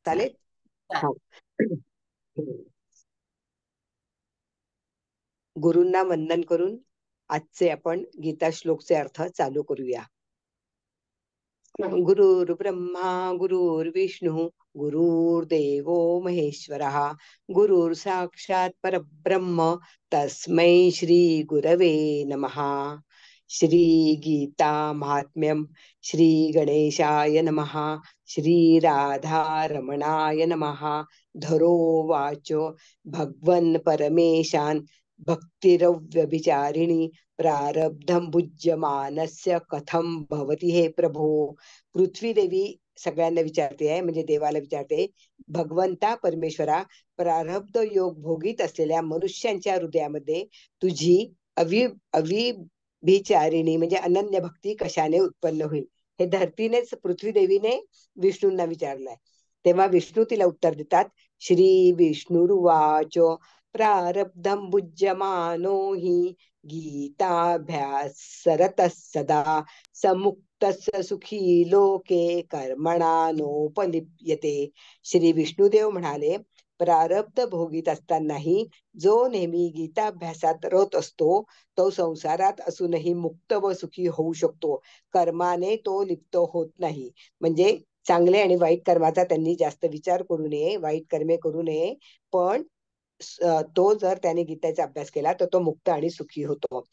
चालेल. हो. गुरूंना वंदन करून आजचे आपण गीता श्लोकचे अर्थ चालू करूया. गुरुर्ब्रह्मा गुरुर्विष्णू गुरुर्देवो महेश्वरः गुरुर साक्षात परब्रह्म तस्मै श्री गुरवे नमः. श्री गीता महात्म्यम. श्री गणेशाय नमः. श्री राधा रमणाय नमः. धरो वाचो भगवन् परमेशान भक्तिरव्यभिचारिणी प्रारब्धम भुज्यमानस्य कथम भवती हे प्रभो. पृथ्वी देवी सगळ्यांना विचारते आहे, म्हणजे देवाला विचारते, भगवंता परमेश्वरा, प्रारब्ध योग भोगीत असलेल्या मनुष्यांच्या हृदयामध्ये तुझी अविभिचारिणी म्हणजे अनन्य भक्ती कशाने उत्पन्न होईल. हे धरतीनेच पृथ्वी देवीने विष्णूंना विचारलंय. तेव्हा विष्णू तिला उत्तर देतात. श्री विष्णुरुवाच प्रारब्धम भुज्यमानो हि गीताभ्यास सरतः सदा समुक्तस्य सुखी लोके कर्मणा नोपलिप्यते. श्री विष्णुदेव म्हणाले, प्रारब्ध भोगीत असतानाही जो नेहमी गीताभ्यासात रत असतो तो संसारात असूनही मुक्त व सुखी होऊ शकतो. कर्माने तो लिप्त होत नाही. म्हणजे चांगले आणि वाईट कर्माचा त्यांनी जास्त विचार करू नये, वाईट कर्मे करू नये, पण तो जर त्याने गीतेचा अभ्यास केला तर तो मुक्त आणि सुखी होतो.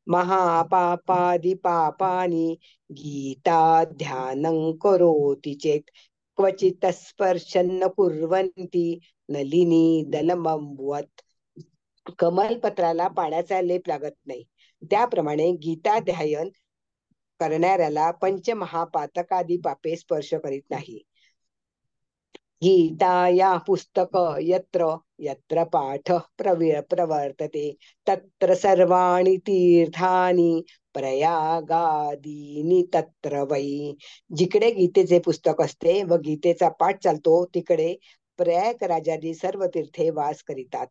महापापादि पापानी गीता ध्यानं करोति चेत क्वचित स्पर्शन कुर्वन्ति नलिनी दलमंबुवत. कमलपत्राला पाण्याचा लेप लागत नाही, त्याप्रमाणे गीता ध्यान करणाऱ्याला पंचमहापातकादी पापे स्पर्श करीत नाही. गीता या पुस्तक यत्र यत्र पाठ प्रवर्तते तत्र सर्वाणि तीर्थानि प्रयागादीनि तत्र वै. जिकडे गीतेचे पुस्तक असते व गीतेचा पाठ चालतो तिकडे प्रयाग राजादी सर्व तीर्थे वास करीतात.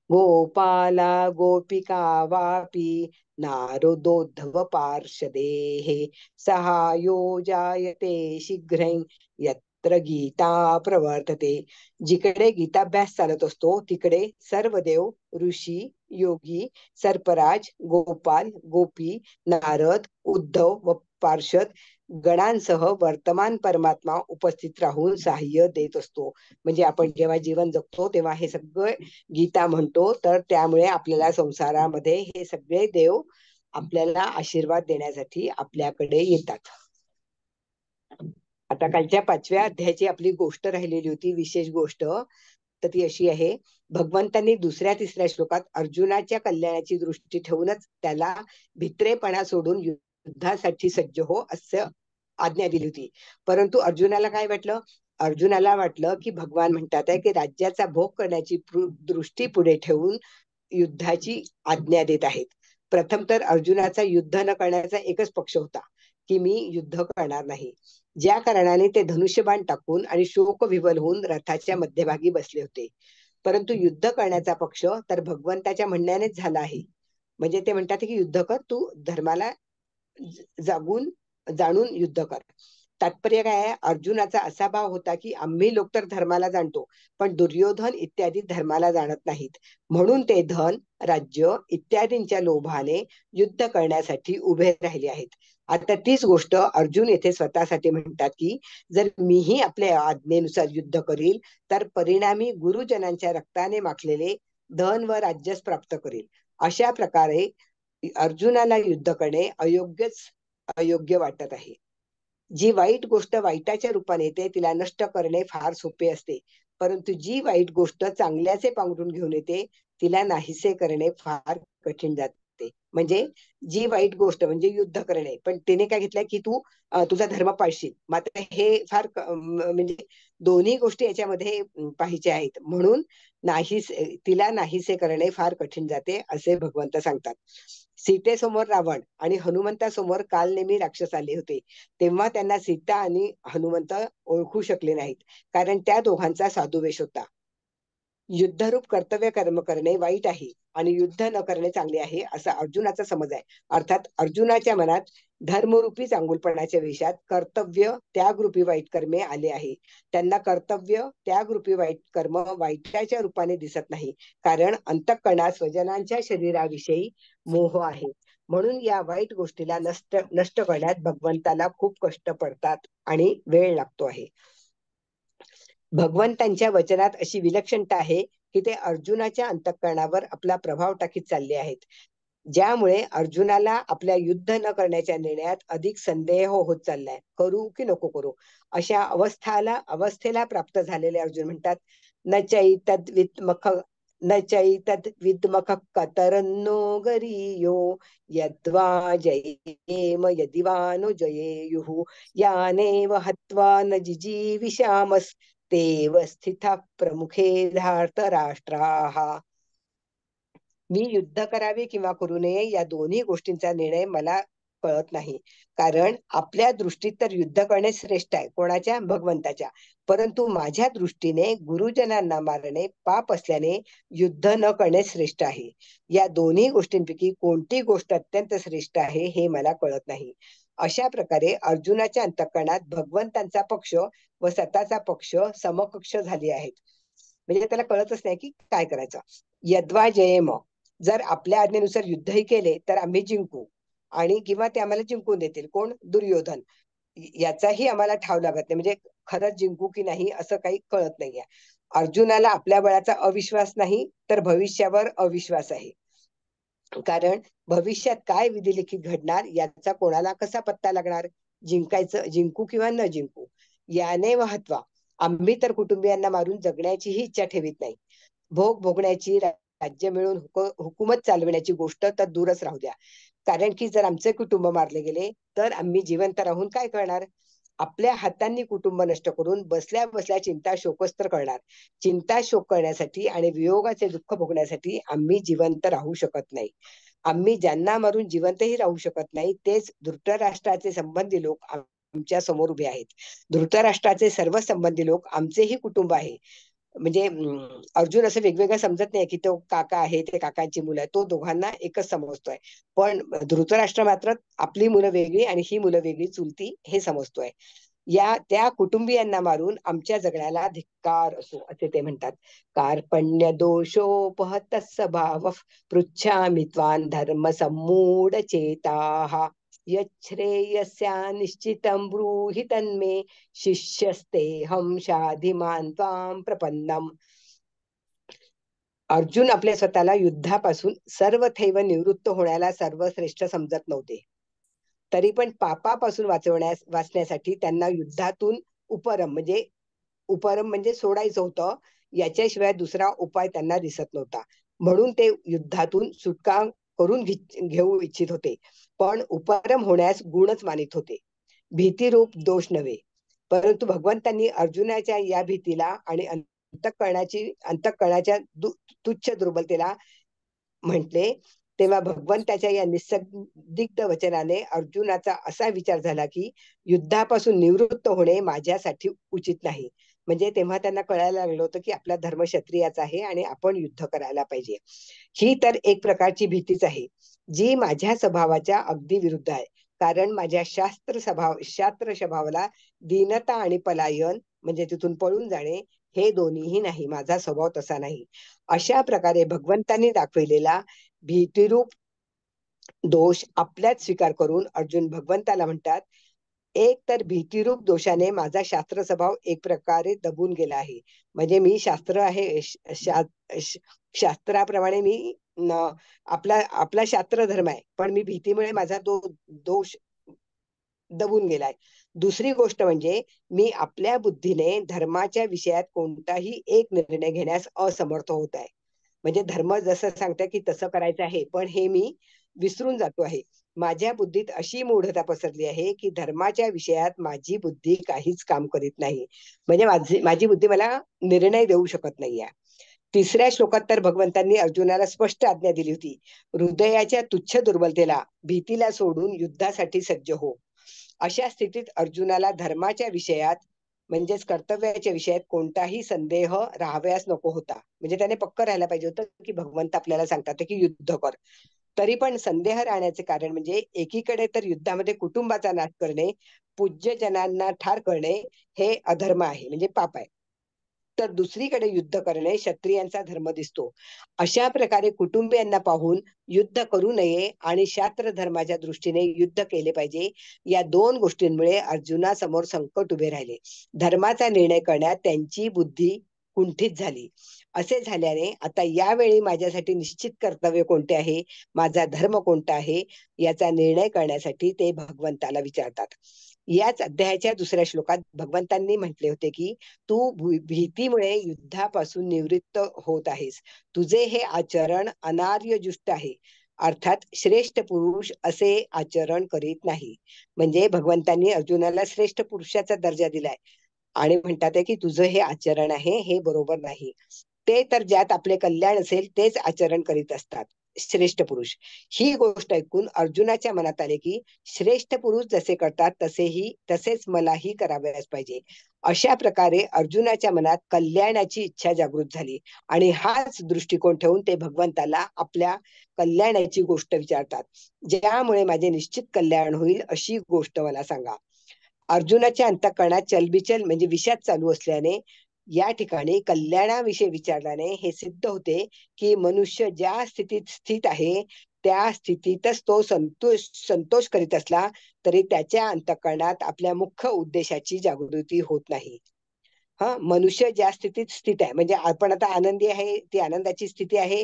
गोपाला गोपिका वापी नारदोद्धव पार्षदेः सहायो जायते शीघ्र यत्र गीता प्रवर्तते. जिकडे गीताभ्यास चालत असतो तिकडे सर्व देव, ऋषी, योगी, सर्पराज, गोपाल, गोपी, नारद, उद्धव व पार्षद गणांसह वर्तमान परमात्मा उपस्थित राहून सहाय्य देत असतो. म्हणजे आपण जेव्हा जीवन जगतो तेव्हा हे सगळं गीता म्हणतो, तर त्यामुळे आपल्याला संसारामध्ये हे सगळे देव आपल्याला आशीर्वाद देण्यासाठी आपल्याकडे येतात. आता कालच्या 5व्या अध्यायाची आपली गोष्ट राहिलेली होती, विशेष गोष्ट. तर ती अशी आहे, भगवंतांनी 2-3 श्लोकात अर्जुनाच्या कल्याणाची दृष्टी ठेवूनच त्याला भित्रेपणा सोडून युद्धासाठी सज्ज हो असं आज्ञा दिली होती. परंतु अर्जुनाला काय वाटलं? अर्जुनाला वाटलं की भगवान म्हणतात आहे की राज्याचा भोग करण्याची दृष्टी पुढे ठेवून युद्धाची आज्ञा देत आहेत. प्रथम तर अर्जुनाचा युद्ध न करण्याचा एकच पक्ष होता की मी युद्ध करणार नाही. ज्या कारणाने ते धनुष्यबाण टाकून आणि शोकविवल होऊन रथाच्या मध्यभागी बसले होते. परंतु युद्ध करण्याचा पक्ष तर भगवंताच्या म्हणण्यानेच झाला आहे. म्हणजे ते म्हणतात की युद्ध कर, तू धर्माला जाणून युद्ध कर. तात्पर्य काय आहे? अर्जुनाचा असा भाव होता की आम्ही लोक तर धर्माला जाणतो, पण दुर्योधन इत्यादी धर्माला जाणत नाहीत, म्हणून ते धन, राज्य इत्यादींच्या लोभाने युद्ध करण्यासाठी उभे राहिले आहेत. आता तीच गोष्ट अर्जुन येथे स्वतःसाठी म्हणतात की जर मीही आपल्या आज्ञेनुसार युद्ध करील तर परिणामी गुरुजनांच्या रक्ताने माखलेले धन व राज्यच प्राप्त करील. अशा प्रकारे अर्जुनाला युद्ध करणे अयोग्य वाटत आहे. जी वाईट गोष्ट वाईटाच्या रूपाने येते तिला नष्ट करणे फार सोपे असते, परंतु जी वाईट गोष्ट चांगल्याचे पांघरून घेऊन येते तिला नाहीसे करणे फार कठीण जाते. म्हणजे जी वाईट गोष्ट म्हणजे युद्ध करणे, पण तिने काय घेतलंय की तू तुझा धर्म पाळशील. मात्र हे फार म्हणजे दोन्ही गोष्टी याच्यामध्ये पाहिजे आहेत, म्हणून तिला नाहीसे करणे फार कठीण जाते असे भगवंत सांगतात. सीतेसमोर रावण आणि हनुमंतासमोर कालनेमी राक्षस आले होते, तेव्हा त्यांना सीता आणि हनुमंत ओळखू शकले नाहीत, कारण त्या दोघांचा साधुवेश होता. युद्धरूप कर्तव्य कर्म करणे वाईट आहे आणि युद्ध न करणे चांगले आहे असा अर्जुनाचा समज आहे. अर्थात अर्जुनाच्या मनात धर्मरूपी चांगुलपणाच्या विषयात कर्तव्य त्यागरूपी वाईट कर्मे आले आहे. त्यांना कर्तव्य त्यागरूपी वाईट कर्म वाईटाच्या रूपाने दिसत नाही, कारण अंतःकरणात स्वजनांच्या शरीराविषयी मोह आहे. म्हणून या वाईट गोष्टीला नष्ट करण्यात भगवंताला खूप कष्ट पडतात आणि वेळ लागतो आहे. भगवंतांच्या वचनात अशी विलक्षणता आहे की ते अर्जुनाच्या अंतःकरणावर आपला प्रभाव टाकीत चालले आहेत, ज्यामुळे अर्जुनाला आपल्या युद्ध न करण्याच्या निर्णयात अधिक संदेह होत चाललाय. करू की नको करू अशा अवस्थेला प्राप्त झालेले अर्जुन म्हणतात, न चैतद्विद्मख न चैतद्विद्मख कतरन्नो गरीयो यद्वा जयेम यदिवा नो जयेयुः यानेव हत्वा न जिजीविषामस् तेव स्थिता प्रमुखे धार्तराष्ट्राः. मी युद्ध करावे किंवा करू नये या दोन्ही गोष्टींचा निर्णय मला कळत नाही, कारण आपल्या दृष्टीत तर युद्ध करणे श्रेष्ठ आहे, कोणाच्या? भगवंताच्या. परंतु माझ्या दृष्टीने गुरुजनांना मारणे पाप असल्याने युद्ध न करणे श्रेष्ठ आहे. या दोन्ही गोष्टींपैकी कोणती गोष्ट अत्यंत श्रेष्ठ आहे हे मला कळत नाही. अशा प्रकारे अर्जुनाच्या अंतःकरणात भगवंतांचा पक्ष व स्वतःचा पक्ष समकक्ष झाले आहेत. म्हणजे त्याला कळतच नाही की काय करायचं. यद्वा जयेम, जर आपल्या आज्ञेनुसार युद्धही केले तर आम्ही जिंकू, आणि किंवा ते आम्हाला जिंकून देतील. कोण? दुर्योधन. याचाही आम्हाला ठाव लागत नाही, म्हणजे खरंच जिंकू की नाही असं काही कळत नाहीये. अर्जुनाला आपल्या बळाचा अविश्वास नाही, तर भविष्यावर अविश्वास आहे. कारण भविष्यात काय विधिलिखित घडणार याचा कोणाला कसा पत्ता लागणार? जिंकू किंवा न जिंकू. याने वाहत्वा, आम्ही तर कुटुंबियांना मारून जगण्याचीही इच्छा ठेवीत नाही. भोग भोगण्याची, राज्य मिळून हुकूमत चालविण्याची गोष्ट तर दूरच राहू द्या. कारण की जर आमचे कुटुंब मारले गेले तर आम्ही जिवंत राहून काय करणार? आपल्या हातांनी कुटुंब नष्ट करून बसल्या बसल्या चिंता शोकस्त्र करणार. चिंता शोक करण्यासाठी आणि वियोगाचे दुःख भोगण्यासाठी आम्ही जिवंत राहू शकत नाही. आम्ही ज्यांना मारून जिवंतही राहू शकत नाही तेच धृतराष्ट्राचे संबंधी लोक आमच्या समोर उभे आहेत. धृतराष्ट्राचे सर्व संबंधी लोक आमचेही कुटुंब आहे. म्हणजे अर्जुन असं वेगवेगळं समजत नाही की तो काका आहे, ते काकांची मुलं आहे. तो दोघांना एकच समजतोय. पण धृतराष्ट्र मात्र आपली मुलं वेगळी आणि ही मुलं वेगळी चुलती हे समजतोय. त्या कुटुंबियांना मारून आमच्या जगण्याला धिक्कार असो असे ते म्हणतात. कार्पण्य दोषोपहत स्वभाव पृच्छामि त्वां धर्म सम्मूढ चेताः यच्छ्रेयस्या निश्चितं ब्रूहि तन्मे शिष्यस्तेऽहं शाधिमान् त्वां प्रपन्नम्. अर्जुन आपल्या स्वतःला युद्धापासून सर्वथैव निवृत्त होण्याला सर्वश्रेष्ठ समजत नव्हते. तरी पण पापापासून वाचण्यासाठी त्यांना युद्धातून उपरम म्हणजे सोडायचं होतं. याच्याशिवाय दुसरा उपाय त्यांना दिसत नव्हता. म्हणून ते युद्धातून सुटका करून घेऊ इच्छित होते, पण उपरम होण्यास गुणच मानित होते. भीतीरूप दोष नव्हे. परंतु भगवंतांनी अर्जुनाच्या या भीतीला आणि अंतःकरणाच्या तुच्छ दुर्बलतेला म्हटले. तेव्हा भगवंताच्या या निसंदिग्ध वचनाने अर्जुनाचा असा विचार झाला की युद्धापासून निवृत्त होणे माझ्यासाठी उचित नाही. म्हणजे तेव्हा त्यांना कळायला लागलं होतं की आपला धर्म क्षत्रियाचा आहे आणि आपण युद्ध करायला पाहिजे. ही तर एक प्रकारची भीतीच आहे, जी माझ्या स्वभावाच्या अगदी विरुद्ध आहे. कारण माझ्या शास्त्र स्वभावाला दीनता आणि पलायन म्हणजे तिथून पळून जाणे हे दोन्हीही नाही. माझा स्वभाव तसा नाही. अशा प्रकारे भगवंतांनी दाखविलेला भीतिरूप दोष आपल्यात स्वीकार करून अर्जुन भगवंताला म्हणतात, एक तर भीतिरूप दोषाने माझा शास्त्र स्वभाव एक प्रकारे दबून गेला आहे. म्हणजे मी शास्त्र आहे, शास्त्राप्रमाणे मी आपला शास्त्र धर्म आहे, पण मी भीतीमुळे माझा तो दोष दबून गेलाय. दुसरी गोष्ट म्हणजे मी आपल्या बुद्धीने धर्माच्या विषयात कोणताही एक निर्णय घेण्यास असमर्थ होत आहे. म्हणजे धर्म जसं सांगतं की तसं करायचं आहे, पण हे मी विसरून जातो आहे. माझ्या बुद्धीत अशी मूढता पसरली आहे की धर्माच्या विषयात माझी बुद्धी काहीच काम करीत नाही. म्हणजे माझी बुद्धी मला निर्णय देऊ शकत नाहीये. तिसऱ्या श्लोकात तर भगवंतांनी अर्जुनाला स्पष्ट आज्ञा दिली होती, हृदयाच्या तुच्छ दुर्बलतेला, भीतीला सोडून युद्धासाठी सज्ज हो. अशा स्थितीत अर्जुनाला धर्माच्या विषयात म्हणजेच कर्तव्याच्या विषयात कोणताही संदेह राहावयास नको होता. म्हणजे त्याने पक्क राहायला पाहिजे होतं की भगवंत आपल्याला सांगतात की युद्ध कर. तरी पण संदेह राहण्याचे कारण म्हणजे एकीकडे तर युद्धामध्ये कुटुंबाचा नाश करणे, पूज्यजनांना ठार करणे हे अधर्म आहे, म्हणजे पाप आहे. तर दुसरीकडे युद्ध करणे क्षत्रियांचा धर्म दिसतो. अशा प्रकारे कुटुंबियांना पाहून युद्ध करू नये आणि शास्त्र धर्माच्या दृष्टीने युद्ध केले पाहिजे, या दोन गोष्टींमुळे अर्जुनासमोर संकट उभे राहिले. धर्माचा निर्णय करण्यात त्यांची बुद्धी कुंठित झाली. असे झाल्याने आता यावेळी माझ्यासाठी निश्चित कर्तव्य कोणते आहे, माझा धर्म कोणता आहे, याचा निर्णय करण्यासाठी ते भगवंताला विचारतात. याच अध्यायाच्या दुसऱ्या श्लोकात भगवंतांनी म्हटले होते की तू भीतीमुळे युद्धापासून निवृत्त होत आहेस. तुझे हे आचरण अनार्यजुष्ट आहे, अर्थात श्रेष्ठ पुरुष असे आचरण करीत नाही. म्हणजे भगवंतांनी अर्जुनाला श्रेष्ठ पुरुषाचा दर्जा दिलाय आणि म्हणतात की तुझं हे आचरण आहे हे बरोबर नाही. ते तर ज्यात आपले कल्याण असेल तेच आचरण करीत असतात श्रेष्ठ पुरुष. ही गोष्ट ऐकून अर्जुनाच्या मनात आले की श्रेष्ठ पुरुष जसे करतात तसेच मलाही करावयास पाहिजे. अशा प्रकारे अर्जुनाच्या मनात कल्याणाची इच्छा जागृत झाली आणि हाच दृष्टिकोन ठेवून ते भगवंताला आपल्या कल्याणाची गोष्ट विचारतात. ज्यामुळे माझे निश्चित कल्याण होईल अशी गोष्ट मला सांगा. अर्जुनाच्या अंतःकरणात चलबिचल म्हणजे विषाद चालू असल्याने या ठिकाणी कल्याणाविषयी विचारल्याने हे सिद्ध होते की मनुष्य ज्या स्थितीत स्थित आहे त्या स्थितीतच तो संतोष करीत असला तरी त्याच्या अंतःकरणात आपल्या मुख्य उद्देशाची जागृती होत नाही. मनुष्य ज्या स्थितीत स्थित आहे म्हणजे आपण आता आनंदी आहे, ती आनंदाची स्थिती आहे,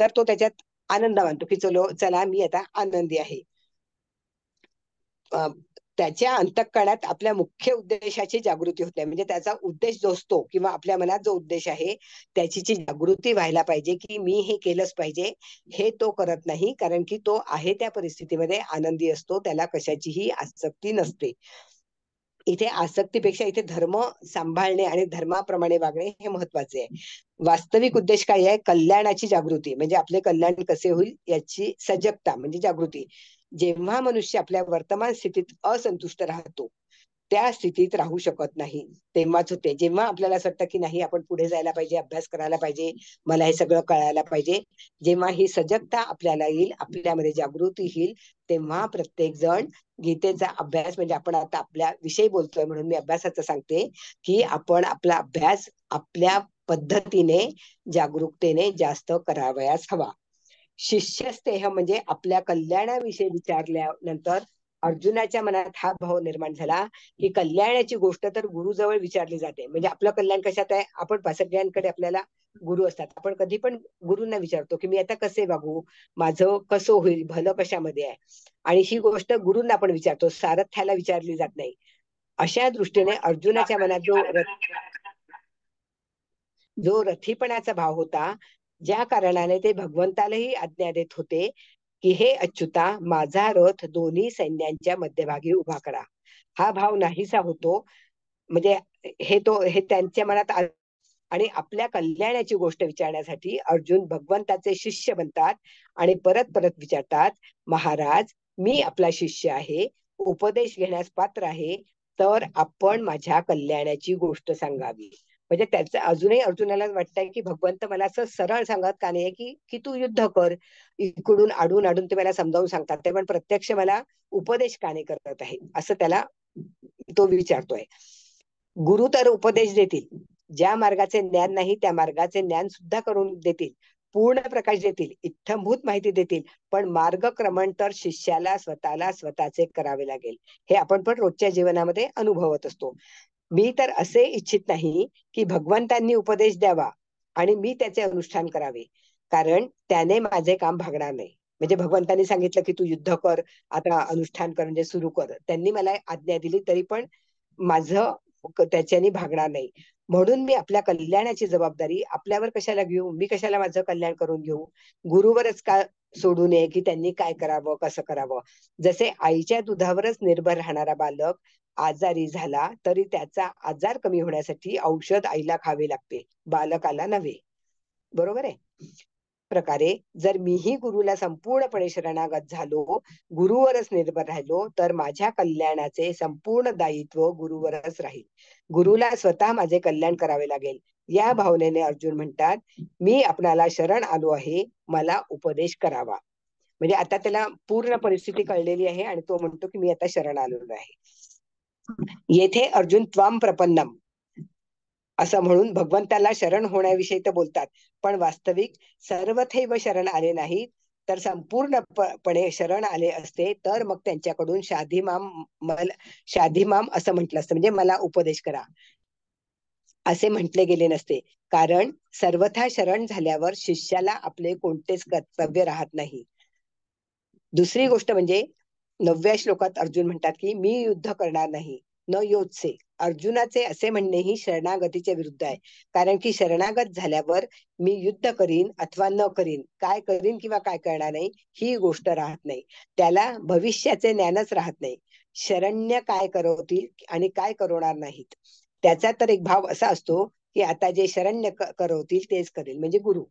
तर तो त्याच्यात आनंद मानतो की चला मी आता आनंदी आहे. त्याच्या अंतःकरणात आपल्या मुख्य उद्देशाची जागृती होत नाही. म्हणजे त्याचा उद्देश जो असतो किंवा आपल्या मनात जो उद्देश आहे त्याची जागृती व्हायला पाहिजे की मी हे केलंच पाहिजे, हे तो करत नाही. कारण की तो आहे त्या परिस्थितीमध्ये आनंदी असतो, त्याला कशाचीही आसक्ती नसते. इथे आसक्तीपेक्षा इथे धर्म सांभाळणे आणि धर्माप्रमाणे वागणे हे महत्वाचे आहे. वास्तविक उद्देश काय आहे? कल्याणाची जागृती, म्हणजे आपले कल्याण कसे होईल याची सजगता म्हणजे जागृती. जेव्हा मनुष्य आपल्या वर्तमान स्थितीत असंतुष्ट राहतो त्या स्थितीत राहू शकत नाही तेव्हाच होते. जेव्हा आपल्याला असं वाटतं की नाही आपण पुढे जायला पाहिजे, अभ्यास करायला पाहिजे, मला हे सगळं कळायला पाहिजे, जेव्हा ही सजगता आपल्याला येईल, आपल्यामध्ये जागृती येईल, तेव्हा प्रत्येक जण गीतेचा अभ्यास म्हणजे आपण आता आपल्या विषयी बोलतोय म्हणून मी अभ्यासाचं सांगते की आपण आपला अभ्यास आपल्या पद्धतीने जागरूकतेने जास्त करावयास हवा. शिष्यस्तेह म्हणजे आपल्या कल्याणाविषयी विचारल्यानंतर अर्जुनाच्या मनात हा भाव निर्माण झाला की कल्याणाची गोष्ट तर गुरुजवळ विचारली जाते. म्हणजे आपलं कल्याण कशात आहे? आपण सगळ्यांकडे आपल्याला गुरु असतात, आपण कधी पण गुरूंना विचारतो की मी आता कसे वागू, माझं कसं होईल, भलं कशामध्ये आहे, आणि ही गोष्ट गुरूंना आपण विचारतो, सारथ्याला विचारली जात नाही. अशा दृष्टीने अर्जुनाच्या मनात जो रथीपणाचा भाव होता, ज्या कारणाने ते भगवंतालाही आज्ञा देत होते की हे अच्युता माझा रथ दोन्ही सैन्यांच्या मध्यभागी उभा करा, हा भाव नाहीसा होतो. म्हणजे हे त्यांच्या मनात आणि आपल्या कल्याणाची गोष्ट विचारण्यासाठी अर्जुन भगवंताचे शिष्य बनतात आणि परत परत विचारतात, महाराज मी आपला शिष्य आहे, उपदेश घेण्यास पात्र आहे, तर आपण माझ्या कल्याणाची गोष्ट सांगावी. म्हणजे त्याचं अजूनही अर्जुनाला वाटतंय की भगवंत मला असं सरळ सांगत का नाही की तू युद्ध कर, इकडून आडून आडून ते मला समजावून सांगतात, ते पण प्रत्यक्ष मला उपदेश का नाही करत आहे असं त्याला तो विचारतोय. गुरु तर उपदेश देतील, ज्या मार्गाचे ज्ञान नाही त्या मार्गाचे ज्ञान सुद्धा करून देतील, पूर्ण प्रकाश देतील, इत्थंभूत माहिती देतील, पण मार्गक्रमण तर शिष्याला स्वतःला स्वतःचे करावे लागेल. हे आपण पण रोजच्या जीवनामध्ये अनुभवत असतो. मी तर असे इच्छित नाही की भगवंतांनी उपदेश द्यावा आणि मी त्याचे अनुष्ठान करावे, कारण त्याने माझे काम भागणार नाही. म्हणजे भगवंतांनी सांगितलं की तू युद्ध कर, आता अनुष्ठान कर म्हणजे सुरू कर, त्यांनी मला आज्ञा दिली तरी पण माझं त्याच्याने भागणार नाही. म्हणून मी आपल्या कल्याणाची जबाबदारी आपल्यावर कशाला घेऊ, मी कशाला माझं कल्याण करून घेऊ, गुरुवरच का सोडू नये की त्यांनी काय करावं कसं करावं. जसे आईच्या दुधावरच निर्भर राहणारा बालक आजारी झाला तरी त्याचा आजार कमी होण्यासाठी औषध आईला खावे लागते, बालकाला नव्हे. बरोबर आहे. प्रकारे जर मीही गुरुला संपूर्णपणे शरणागत झालो, गुरुवरच निर्भर राहिलो, तर माझ्या कल्याणाचे संपूर्ण दायित्व गुरुवरच राहील. गुरुला स्वतः माझे कल्याण करावे लागेल. या भावनेने अर्जुन म्हणतात, मी आपणाला शरण आलो आहे, मला उपदेश करावा. म्हणजे आता त्याला पूर्ण परिस्थिती कळलेली आहे आणि तो म्हणतो की मी आता शरण आलेलो आहे. येथे अर्जुन त्वाम प्रपन्नम असं म्हणून भगवंताला शरण होण्याविषयी तर बोलतात, पण वास्तविक सर्वथैव शरण आले नाहीत, तर संपूर्णपणे शरण आले असते तर मग त्यांच्याकडून शाधीमाम असं म्हटलं असतं, म्हणजे मला उपदेश करा असे म्हटले गेले नसते. कारण सर्वथा शरण झाल्यावर शिष्याला आपले कोणतेच कर्तव्य राहत नाही. दुसरी गोष्ट म्हणजे 9व्या श्लोकात अर्जुन म्हणतात की मी युद्ध करणार नाही, न योत्से. अर्जुनाचे असे म्हणणेही शरणागतीच्या विरुद्ध आहे. कारण की शरणागत झाल्यावर मी युद्ध करीन अथवा न करीन, काय करीन किंवा काय करणार नाही, ही गोष्ट राहत नाही. त्याला भविष्याचे ज्ञानच राहत नाही. शरण्य काय करवतील आणि काय करवणार नाहीत, त्याचा तर एक भाव असा असतो की आता जे शरण्य करवतील तेच करेल, म्हणजे गुरु.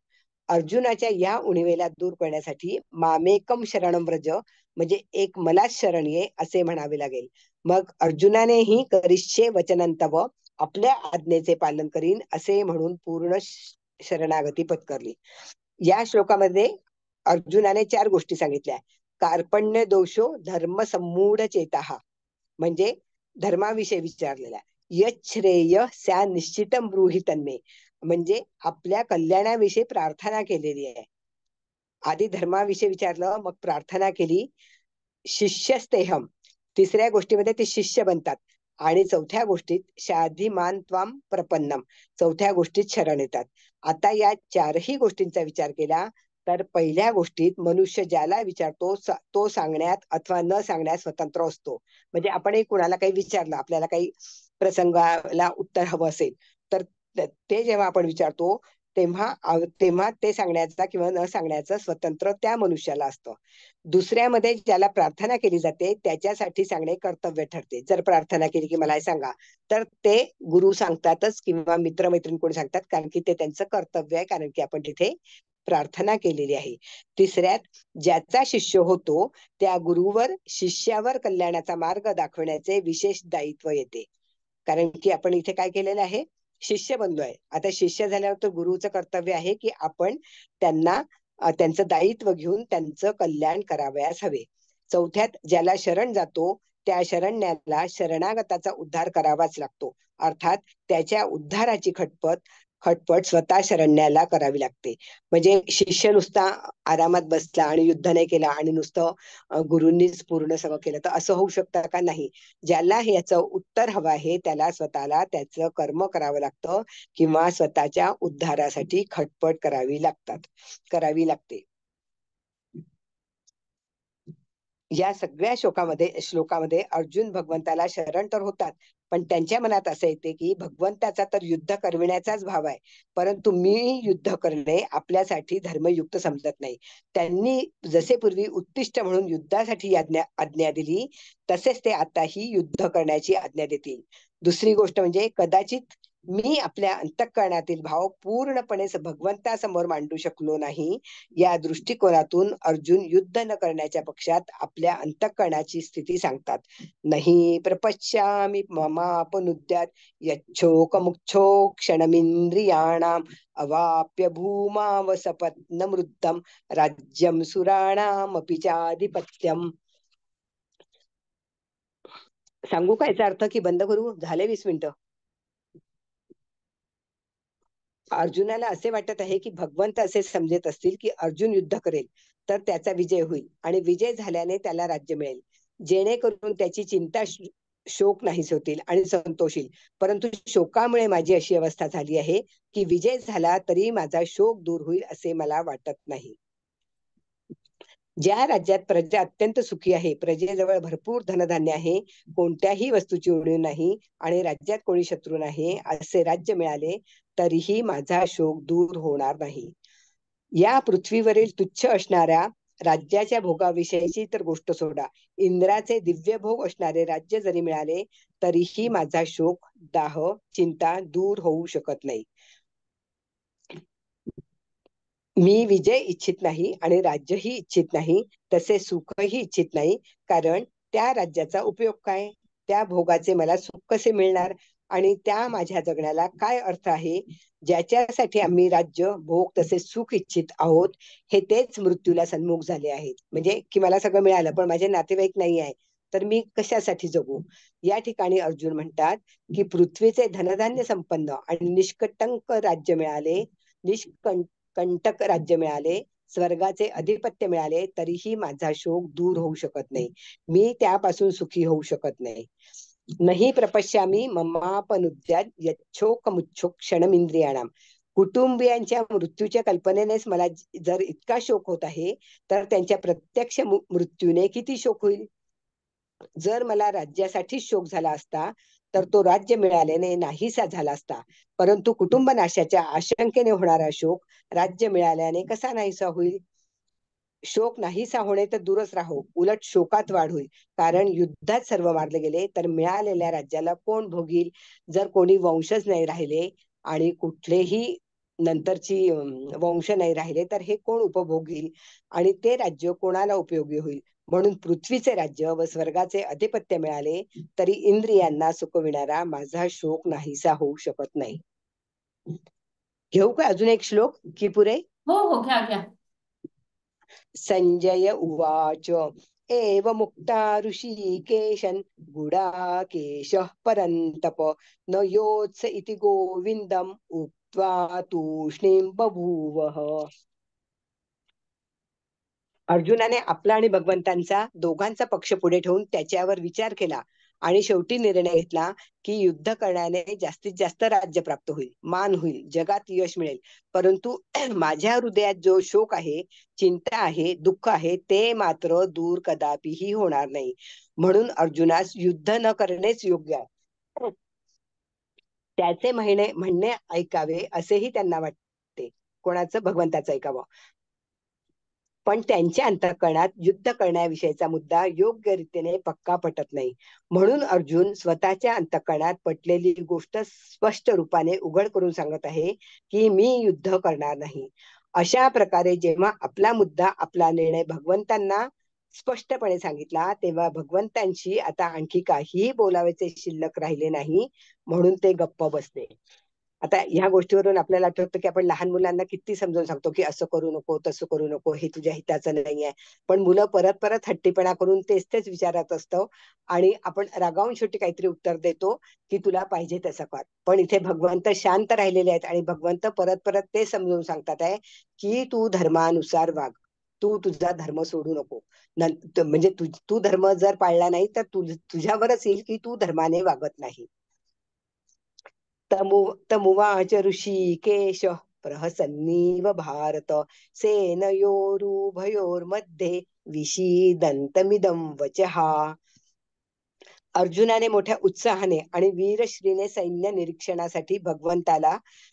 अर्जुनाच्या या उणिवेला दूर करण्यासाठी मामेकम शरणम व्रज, म्हणजे एक मलाच शरण ये असे म्हणावे लागेल. मग अर्जुनानेही करिष्ये वचनं तव, आपल्या आज्ञेचे पालन करीन असे म्हणून पूर्ण शरणागती पत्करली. या श्लोकामध्ये अर्जुनाने 4 गोष्टी सांगितल्या. कार्पण्य दोषो धर्म सम्मूढ चेताहा, म्हणजे धर्माविषयी विचारलेला. यच्छ्रेय स्या निश्चितम ब्रूहि तन्मे, म्हणजे आपल्या कल्याणाविषयी प्रार्थना केलेली आहे. आधी धर्माविषयी विचारलं, मग प्रार्थना केली. शिष्यस्तेहम, तिसऱ्या गोष्टीमध्ये ते शिष्य बनतात. आणि चौथ्या गोष्टीत शाधीमान त्वाम प्रपन्नम, चौथ्या गोष्टीत शरण येतात. आता या 4ही गोष्टींचा विचार केला तर पहिल्या गोष्टीत मनुष्य ज्याला विचारतो तो सांगण्यात अथवा न सांगण्यात स्वतंत्र असतो. म्हणजे आपण कुणाला काही विचारलं, आपल्याला काही प्रसंगाला उत्तर हवं असेल, तर ते जेव्हा आपण विचारतो तेव्हा ते सांगण्याचा किंवा न सांगण्याचं स्वतंत्र त्या मनुष्याला असतं. दुसऱ्यामध्ये ज्याला प्रार्थना केली जाते त्याच्यासाठी सांगणे कर्तव्य ठरते. जर प्रार्थना केली की मला हे सांगा, तर ते गुरु सांगतातच किंवा मित्रमैत्रीण कोणी सांगतात, कारण की ते त्यांचं कर्तव्य आहे, कारण की आपण तिथे प्रार्थना केलेली आहे. तिसऱ्यात ज्याचा शिष्य होतो त्या गुरुवर शिष्यावर कल्याणाचा मार्ग दाखवण्याचे विशेष दायित्व येते. कारण की आपण इथे काय केलेलं आहे, शिष्य बनलोय. आता शिष्य झाल्यावर तर गुरुचं कर्तव्य आहे की आपण त्यांना त्यांचं दायित्व घेऊन त्यांचं कल्याण करावयास हवे. चौथ्यात ज्याला शरण जातो त्या शरण्याला शरणागताचा उद्धार करावाच लागतो. अर्थात त्याच्या उद्धाराची खटपट स्वतः शरण्याला करावी लागते. म्हणजे शिष्य नुसता आरामात बसला आणि युद्ध नाही केला आणि नुसतं गुरूंनीच पूर्ण सगळं केलं तर असं होऊ शकतं का? नाही. ज्याला याचं उत्तर हवं आहे त्याला स्वतःला त्याचं कर्म करावं लागतं किंवा स्वतःच्या उद्धारासाठी खटपट करावी लागते. या सगळ्या श्लोकामध्ये अर्जुन भगवंताला शरण तर होतात, पण त्यांच्या मनात असं येते की भगवंताचा तर युद्ध करविण्याचाच भाव आहे, परंतु मी युद्ध करणे आपल्यासाठी धर्मयुक्त समजत नाही. त्यांनी जसे पूर्वी उत्तिष्ठ म्हणून युद्धासाठी आज्ञा दिली, तसेच ते आताही युद्ध करण्याची आज्ञा देतील. दुसरी गोष्ट म्हणजे कदाचित मी आपल्या अंतःकरणातील भाव पूर्णपणे भगवंतासमोर मांडू शकलो नाही. या दृष्टिकोनातून अर्जुन युद्ध न करण्याच्या पक्षात आपल्या अंतःकरणाची स्थिती सांगतात. नाही प्रपश्यामि ममापनुद्यात यच्छोकमुच्छो क्षणमिंद्रियाणाम अवाप्य भूमावसपत्नमृद्धम राज्यम सुराणामपि चाधिपत्यम. सांगू का याचा अर्थ की बंद करू? झाले 20 मिनिटं. अर्जुनाला असे वाटत आहे की भगवंत असे समजत असतील की अर्जुन युद्ध करेल तर त्याचा विजय होईल आणि विजय झाल्याने त्याला राज्य मिळेल, जेणेकरून त्याची चिंता शोक नाहीस होतील आणि संतोष येईल. परंतु शोकामुळे माझी अशी अवस्था झाली आहे की विजय झाला तरी माझा शोक दूर होईल असे मला वाटत नाही. ज्या राज्यात प्रजा अत्यंत सुखी आहे, प्रजेजवळ भरपूर धनधान्य आहे, कोणत्याही वस्तूची उणीव नाही आणि राज्यात कोणी शत्रू नाही, असे राज्य मिळाले तरीही माझा शोक दूर होणार नाही. या पृथ्वीवरील तुच्छ असणाऱ्या राज्याच्या भोगाविषयीची तर गोष्ट सोडा, इंद्राचे दिव्य भोग असणारे राज्य जरी मिळाले तरीही माझा शोक, दाह, चिंता दूर होऊ शकत नाही. मी विजय इच्छित नाही आणि राज्यही इच्छित नाही, तसे सुखही इच्छित नाही. कारण त्या राज्याचा उपयोग काय? त्या भोगाचे मला सुख कसे मिळणार? आणि त्या माझ्या जगण्याला काय अर्थ आहे? ज्याच्यासाठी आम्ही राज्य, भोग तसे सुख इच्छित आहोत, हे तेच मृत्यूला सन्मुख झाले आहेत. म्हणजे की मला सगळं मिळालं पण माझे नातेवाईक नाही आहे, तर मी कशासाठी जगू? या ठिकाणी अर्जुन म्हणतात की पृथ्वीचे धनधान्य संपन्न आणि निष्कटंक राज्य मिळाले, कंटक राज्य मिळाले, स्वर्गाचे अधिपत्य मिळाले, तरीही माझा शोक दूर होऊ शकत नाही. मी त्यापासून सुखी होऊ शकत नाही. नाही प्रपश्यामी ममापनुद्यात यच्छोकमुच्छोक क्षणमिंद्रियाणाम. कुटुंबियांच्या मृत्यूच्या कल्पनेनेच मला जर इतका शोक होत आहे, तर त्यांच्या प्रत्यक्ष मृत्यूने किती शोक होईल? जर मला राज्यासाठी शोक झाला असता, तर तो राज्य मिळाल्याने नाहीसा झाला असता. परंतु कुटुंब नाशाच्या आशंकेने होणारा शोक राज्य मिळाल्याने कसा नाहीसा होईल? शोक नाहीसा होणे तर दूरच राहो, उलट शोकात वाढ होईल. कारण युद्धात सर्व मारले गेले तर मिळालेल्या राज्याला कोण भोगील? जर कोणी वंशज नाही राहिले आणि कुठलेही नंतरची वंश नाही राहिले, तर हे कोण उपभोगील? आणि ते राज्य कोणाला उपयोगी होईल? म्हणून पृथ्वीचे राज्य व स्वर्गाचे अधिपत्य मिळाले तरी इंद्रियांना सुखविणारा माझा शोक नाहीसा होऊ शकत नाही. घेऊ का अजून एक श्लोक की पुरे? हो हो, घ्या घ्या. संजय उवाच एव मुक्ता ऋषिकेशन् गुडाकेशः परन्तप न योत्स इति गोविन्दम् उक्त्वा तूष्णीं बभूवः. अर्जुनाने आपला आणि भगवंतांचा दोघांचा पक्ष पुढे ठेवून त्याच्यावर विचार केला आणि शेवटी निर्णय घेतला की युद्ध करण्याने जास्तीत जास्त राज्य प्राप्त होईल, मान होईल, जगात यश मिळेल. परंतु माझ्या हृदयात जो शोक आहे, चिंता आहे, दुःख आहे, ते मात्र दूर कदापिही होणार नाही. म्हणून अर्जुनास युद्ध न करणेच योग्य आहे. त्याचे म्हणणे ऐकावे असेही त्यांना वाटते. कोणाचं? भगवंताचं ऐकावं. पण त्यांच्या अंतःकरणात युद्ध करण्याविषयीचा मुद्दा योग्य रीतीने पक्का पटत नाही. म्हणून अर्जुन स्वतःच्या अंतःकरणात पटलेली गोष्ट स्पष्ट रूपाने उघड करून सांगत आहे की मी युद्ध करणार नाही. अशा प्रकारे जेव्हा आपला मुद्दा, आपला निर्णय भगवंतांना स्पष्टपणे सांगितला, तेव्हा भगवंतांशी आता आणखी काहीही बोलावेचे शिल्लक राहिले नाही, म्हणून ते गप्प बसले. आता ह्या गोष्टीवरून आपल्याला आठवतं की आपण लहान मुलांना किती समजावून सांगतो की असं करू नको, तसं करू नको, हे तुझ्या हिताचं नाहीये. पण मुलं परत परत हट्टीपणा करून तेच तेच विचारत असतं आणि आपण रागावून शेवटी काहीतरी उत्तर देतो की तुला पाहिजे तसं कर. पण इथे भगवंत शांत राहिलेले आहेत आणि भगवंत परत परत ते समजून सांगतात आहे की तू धर्मानुसार वाग, तू तुझा धर्म सोडू नको. म्हणजे तू धर्म जर पाळला नाही तर तुझ्यावरच येईल की तू धर्माने वागत नाही. तमुवाच ऋषिकेश प्रहसन्नीव भारत सेनयोरुभयोर्मध्ये विषीदन्तमिदं वचः. अर्जुनाने मोठ्या उत्साहाने आणि वीरश्रीने सैन्य निरीक्षणासाठी भगवंताला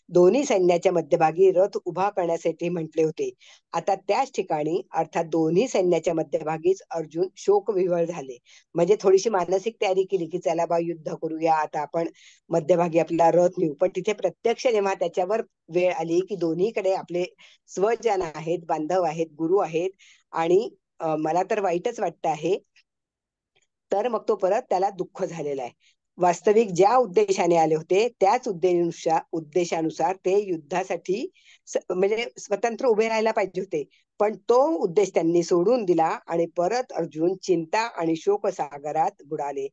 दोन्ही सैन्याच्या मध्यभागी रथ उभा करण्यासाठी म्हटले होते. आता त्याच ठिकाणी अर्थात दोन्ही सैन्याच्या मध्यभागीच अर्जुन शोकविव्हळ झाले. म्हणजे थोडीशी मानसिक तयारी केली की चला बा युद्ध करूया, आता आपण मध्यभागी आपला रथ नेऊ. पण तिथे प्रत्यक्ष जेव्हा त्याच्यावर वेळ आली की दोन्हीकडे आपले स्वजन आहेत, बांधव आहेत, गुरु आहेत आणि मला तर वाईटच वाटतं आहे, तर मग तो परत त्याला दुःख झालेला आहे. वास्तविक ज्या उद्देशाने आले होते त्याच उद्देशानुसार ते युद्धासाठी म्हणजे स्वतंत्र उभे राहायला पाहिजे होते. पण तो उद्देश त्यांनी सोडून दिला आणि परत अर्जुन चिंता आणि शोकसागरात बुडाले.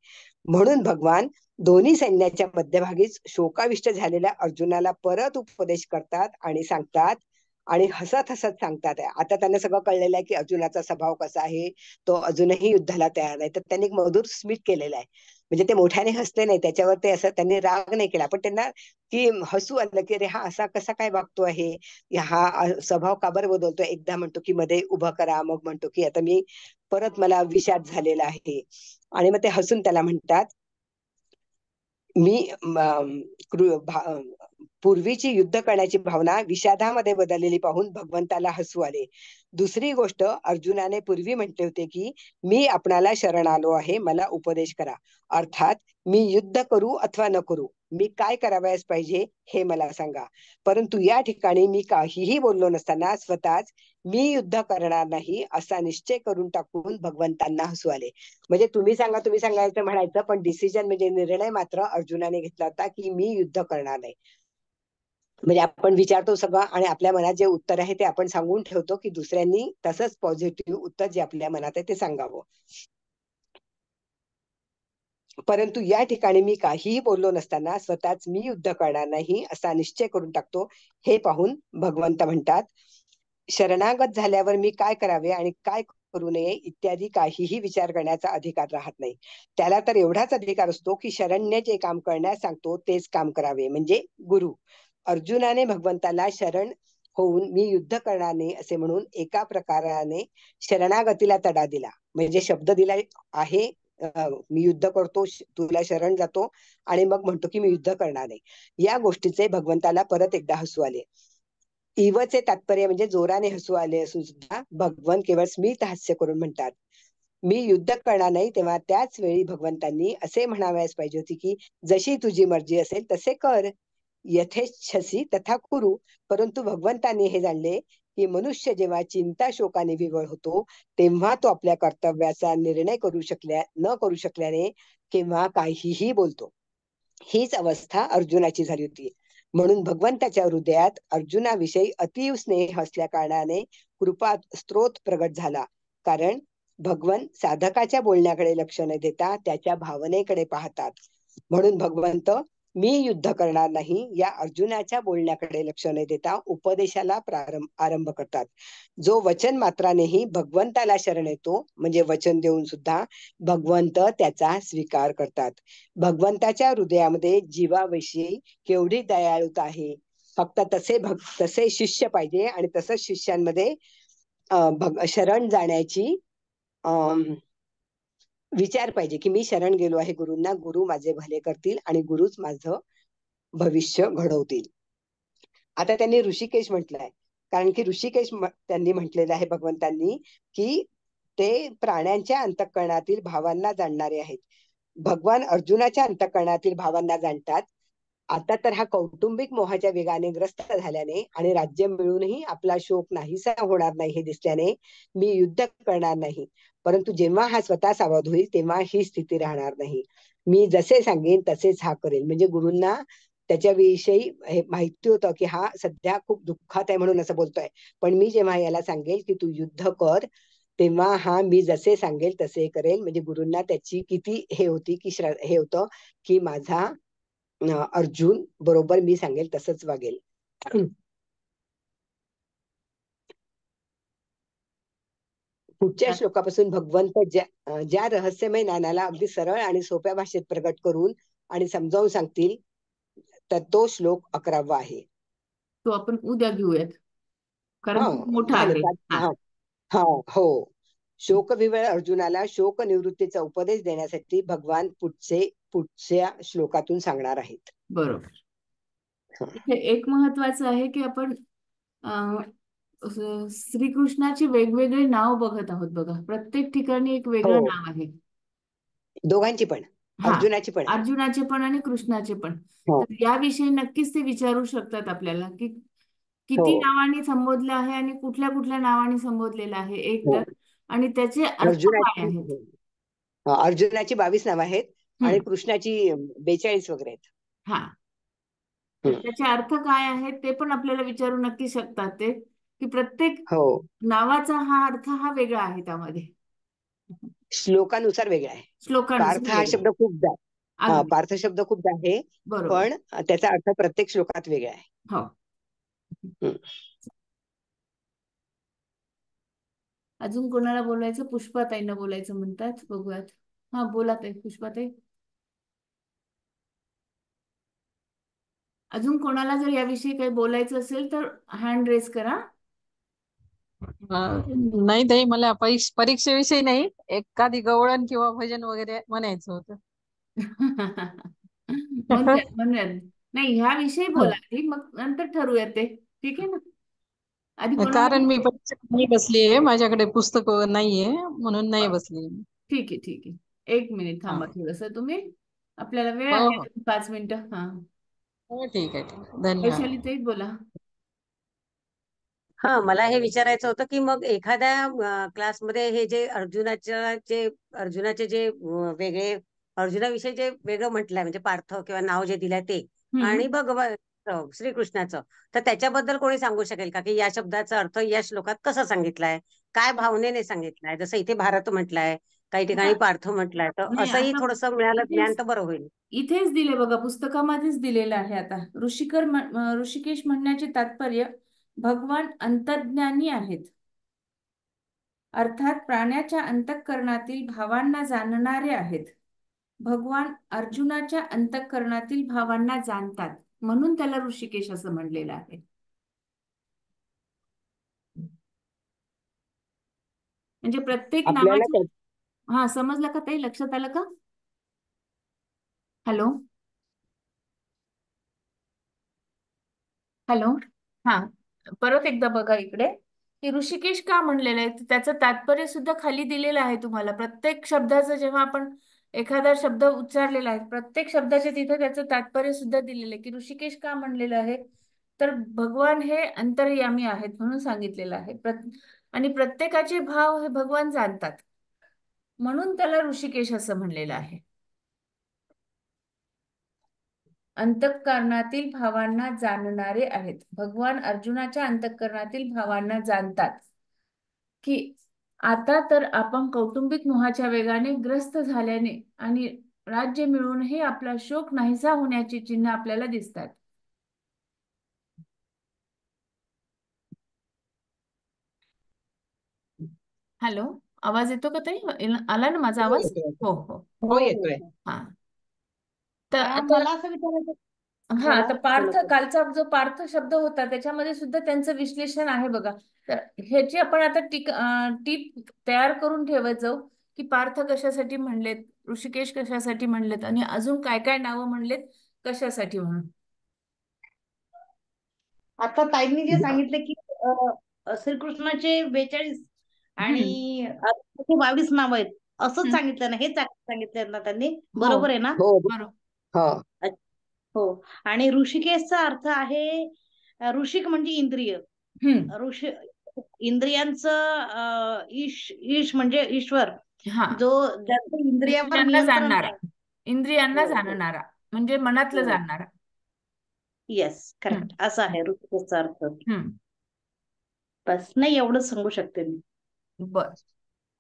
म्हणून भगवान दोन्ही सैन्याच्या मध्यभागीच शोकाविष्ट झालेल्या अर्जुनाला परत उपदेश करतात आणि सांगतात आणि हसत हसत सांगतात. आता त्यांना सगळं कळलेलं आहे की अर्जुनाचा स्वभाव कसा आहे, तो अजूनही युद्धाला तयार नाही. तर त्यांनी एक मधुर स्मित केलेलं आहे. म्हणजे ते मोठ्याने हसले नाही, त्याच्यावर ते असं त्यांनी राग नाही केला, पण त्यांना की हसू आलं की अरे हा असा कसा काय वागतो आहे, हा स्वभाव का बरं बदलतोय. एकदा म्हणतो की मध्ये उभं करा, मग म्हणतो की आता मी परत मला विषाद झालेला आहे. आणि मग ते हसून त्याला म्हणतात मी पूर्वीची युद्ध करण्याची भावना विषादामध्ये बदललेली पाहून भगवंताला हसू आले. दुसरी गोष्ट, अर्जुनाने पूर्वी म्हटले होते की मी आपणाला शरण आलो आहे, मला उपदेश करा. अर्थात मी युद्ध करू अथवा न करू, मी काय करावयास पाहिजे हे मला सांगा. परंतु या ठिकाणी मी काहीही बोललो नसताना स्वतःच मी युद्ध करणार नाही असा निश्चय करून टाकून भगवंतांना हसू आले. म्हणजे तुम्ही सांगा तुम्ही सांगायचं म्हणायचं, पण डिसिजन म्हणजे निर्णय मात्र अर्जुनाने घेतला होता की मी युद्ध करणार नाही. म्हणजे आपण विचारतो सगळं आणि आपल्या मनात जे उत्तर आहे ते आपण सांगून ठेवतो की दुसऱ्यांनी तसंच पॉझिटिव्ह उत्तर जे आपल्या मनात आहे ते सांगावं. परंतु या ठिकाणी मी काहीही बोललो नसताना स्वतःच मी युद्ध करणार नाही असा निश्चय करून टाकतो. हे पाहून भगवंत म्हणतात, शरणागत झाल्यावर मी काय करावे आणि काय करू नये इत्यादी काहीही विचार करण्याचा अधिकार राहत नाही. त्याला तर एवढाच अधिकार असतो की शरण्य जे काम करण्यास सांगतो तेच काम करावे, म्हणजे गुरु. अर्जुनाने भगवंताला शरण होऊन मी युद्ध करणार नाही असे म्हणून एका प्रकाराने शरणागतीला तडा दिला. म्हणजे शब्द दिला आहे, मी युद्ध करतो, तुला शरण जातो, आणि मग म्हणतो की मी युद्ध करणार नाही. या गोष्टीचे भगवंताला परत एकदा हसू आले. इवचे तात्पर्य म्हणजे जोराने हसू आले असून सुद्धा भगवान केवळ स्मित हास्य करून म्हणतात, मी युद्ध करणार नाही. तेव्हा त्याच वेळी भगवंतांनी असे म्हणावयास पाहिजे होते की जशी तुझी मर्जी असेल तसे कर, यथेच्छसी तथा कुरु. परंतु भगवंतांनी हे जाणले की मनुष्य जेव्हा चिंता शोकाने विवळ होतो तेव्हा तो आपल्या कर्तव्याचा निर्णय न करू शकल्याने केव्हा काहीही बोलतो. हीच अवस्था अर्जुनाची झाली होती. म्हणून भगवंताच्या हृदयात अर्जुनाविषयी अतीव स्नेह असल्या कारणाने कृपा स्त्रोत प्रगट झाला. कारण भगवन साधकाच्या बोलण्याकडे लक्ष न देता त्याच्या भावनेकडे पाहतात. म्हणून भगवंत मी युद्ध करणार नाही या अर्जुनाच्या बोलण्याकडे लक्ष न देता उपदेशाला आरंभ करतात. जो वचन मात्रानेही भगवंताला शरण येतो, म्हणजे वचन देऊन सुद्धा भगवंत त्याचा स्वीकार करतात. भगवंताच्या हृदयामध्ये जीवाविषयी केवढी दयाळुता आहे. फक्त तसे शिष्य पाहिजे आणि तसंच शिष्यांमध्ये शरण जाण्याची विचार पाहिजे की मी शरण गेलो आहे गुरूंना, गुरु माझे भले करतील आणि गुरुच माझं भविष्य घडवतील. आता त्यांनी ऋषिकेश म्हटलंय, कारण की ऋषिकेश त्यांनी म्हटलेलं आहे भगवंतांनी की ते प्राण्यांच्या अंतःकरणातील भावांना जाणणारे आहेत. भगवान अर्जुनाच्या अंतःकरणातील भावांना जाणतात. आता तर हा कौटुंबिक मोहाच्या वेगाने ग्रस्त झाल्याने आणि राज्य मिळूनही आपला शोक नाहीसा होणार नाही हे दिसल्याने मी युद्ध करणार नाही. परंतु जेव्हा हा स्वतः सावध होईल तेव्हा ही स्थिती राहणार नाही. मी जसे सांगेन तसेच हा करेल. म्हणजे गुरूंना त्याच्याविषयी हे माहिती होतं की हा सध्या खूप दुःखात आहे म्हणून असं बोलतोय, पण मी जेव्हा याला सांगेल की तू युद्ध कर तेव्हा हा मी जसे सांगेल तसे करेल. म्हणजे गुरूंना त्याची किती हे होती की हे होतं की माझा अर्जुन बरोबर मी सांगेल तसंच वागेल. पुढच्या श्लोकापासून भगवंत ज्या रहस्यमय ज्ञानाला अगदी सरळ आणि सोप्या भाषेत प्रगट करून आणि समजावून सांगतील, तर तो श्लोक 11वा आहे. तो आपण उद्या घेऊयात, कारण खूप मोठा झाले आहे. हा हा हो. शोकविवळ अर्जुनाला शोक निवृत्तीचा उपदेश देण्यासाठी भगवान पुढच्या श्लोकातून सांगणार आहेत. बरोबर. इथे एक महत्वाचं आहे की आपण श्रीकृष्णाची वेगवेगळे नाव बघत आहोत बघा. प्रत्येक ठिकाणी एक वेगळं हो, नाव आहे. दोघांची पण, हा, अर्जुनाची पण आहे. अर्जुनाचे पण आणि कृष्णाचे पण. हो तर याविषयी नक्कीच ते विचारू शकतात आपल्याला की हो किती नावांनी संबोधले आहे आणि कुठल्या कुठल्या नावाने संबोधलेलं आहे एक हो. तर, आणि त्याचे अर्थ काय अर्जुनाची आहेत. अर्जुनाची 22 नावं आहेत आणि हम्म. कृष्णाची 42 वगैरे आहेत. हा, तर त्याचे अर्थ काय आहेत ते पण आपल्याला विचारू नक्की शकतात ते, की प्रत्येक हो, नावाचा हा अर्थ हा वेगळा आहे त्यामध्ये, श्लोकानुसार वेगळा आहे. पार्थ श्लोकानुसार हा वेगळा. शब्द खूपदा अगदी पार्थ शब्द खूपदा आहे, बरोबर. पण त्याचा अर्थ प्रत्येक श्लोकात वेगळा आहे. हो. हम्म. अजून कोणाला बोलायचं? पुष्पाताईंना बोलायचं म्हणतात, बघूयात. हा, बोला ताई, पुष्पाताई. अजून कोणाला जर याविषयी काही बोलायचं असेल तर हँड रेस करा. नाही ताई, मला परीक्षेविषयी नाही, एखादी गवळण किंवा भजन वगैरे म्हणायचं होतं. म्हणूयात म्हणूयात. नाही, ह्याविषयी हो. बोला आधी, मग नंतर ठरवूया ते. ठीक आहे ना? आधी कोणाला कारण मी परीक्षेत नाही बसलीये, माझ्याकडे पुस्तक नाहीये म्हणून नाही बसली. ठीक आहे, ठीक आहे. एक मिनिट हा. थांबा थोडस तुम्ही. आपल्याला वेळ हो आहे हो 5 मिनिटं. हा, हो, ठीक आहे, ठीक आहे. धन्यवाद. वैशाली ताई बोला. हा, मला हे विचारायचं होतं की मग एखाद्या क्लासमध्ये हे जे अर्जुनाचे जे वेगळे अर्जुनाविषयी जे वेगळं म्हटलंय म्हणजे पार्थ किंवा नाव जे दिलंय ते हम्म. आणि भगवान श्रीकृष्णाचं, तर त्याच्याबद्दल कोणी सांगू शकेल का की या शब्दाचा अर्थ या श्लोकात कसा सांगितलाय, काय भावनेने सांगितलाय? जसं इथे भारत म्हटलंय, काही आता ठिकाणी पार्थ म्हटलंय, तर नाही, असंही आता थोडंसं मिळालं ज्ञान इथेच तर बरं होईल. इथेच दिले बघा, पुस्तकामध्येच दिलेलं आहे. आता ऋषिकेश म्हणण्याचे तात्पर्य भगवान अंतर्ज्ञानी आहेत, अर्थात प्राण्याच्या अंतःकरणातील भावांना जाणणारे आहेत. भगवान अर्जुनाच्या अंतःकरणातील भावांना जाणतात, म्हणून त्याला ऋषिकेश असं म्हणलेलं आहे. म्हणजे प्रत्येक आपल्याला नावाची. हा, समजलं का ताई? लक्षात आलं का? Hello hello. हा, परत एकदा बघा इकडे, की ऋषिकेश का म्हणलेलं आहे त्याचं तात्पर्य सुद्धा खाली दिलेलं आहे तुम्हाला. प्रत्येक शब्दाचं जेव्हा आपण एखादा शब्द उच्चारलेला आहे, प्रत्येक शब्दाच्या तिथे त्याचं तात्पर्य सुद्धा दिलेलं आहे, की ऋषिकेश का म्हणलेलं आहे, तर भगवान हे अंतर्यामी आहेत म्हणून सांगितलेलं आहे. आणि प्रत्येकाचे भाव हे भगवान जाणतात, म्हणून त्याला ऋषिकेश असं म्हणलेलं आहे. अंतःकरणातील भावांना जाणणारे आहेत. भगवान अर्जुनाच्या अंतःकरणातील भावांना जाणतात, की आता तर आपण कौटुंबिक मोहाच्या वेगाने ग्रस्त झाल्याने आणि राज्य मिळूनही आपला शोक नाहीसा होण्याची चिन्ह आपल्याला दिसतात. हॅलो, आवाज येतो का ताई? आला ना माझा हो आवाज? येतोय. हो हो. हो हो येतोय. हो. हा, तर आता मला असं विचारायचं. हा, बोला, आता पार्थ, बोला. कालचा जो पार्थ शब्द होता त्याच्यामध्ये सुद्धा त्यांचं विश्लेषण आहे बघा. तर ह्याची आपण आता टीप तयार करून ठेवत जाऊ, की पार्थ कशासाठी म्हणलेत, ऋषिकेश कशासाठी म्हणलेत, आणि अजून काय काय नावं म्हणलेत कशासाठी म्हणून. आता ताईंनी जे सांगितले की श्रीकृष्णाचे 42 हम्म. आणि अर्जुनाचे 22 नाव आहेत, असंच हम्म. सांगितलं ना? हेच सांगितलं ना त्यांनी? हो, बरोबर आहे ना? हो बरोबर. हो हो. आणि ऋषिकेशचा अर्थ आहे, ऋषिक म्हणजे इंद्रिय. हम्म. ऋषी इंद्रियांचं ईश म्हणजे ईश्वर, हा, जो ज्याचं इंद्रियावर इंद्रियांना नियंत्रण जाणणारा, आहे. इंद्रियांना हो हो जाणणारा म्हणजे मनातलं हो. जाणणारा. येस, हम्म. करेक्ट, असं आहे ऋषिकेशचा अर्थ. हम्म. बस, नाही एवढंच सांगू शकते मी. बर.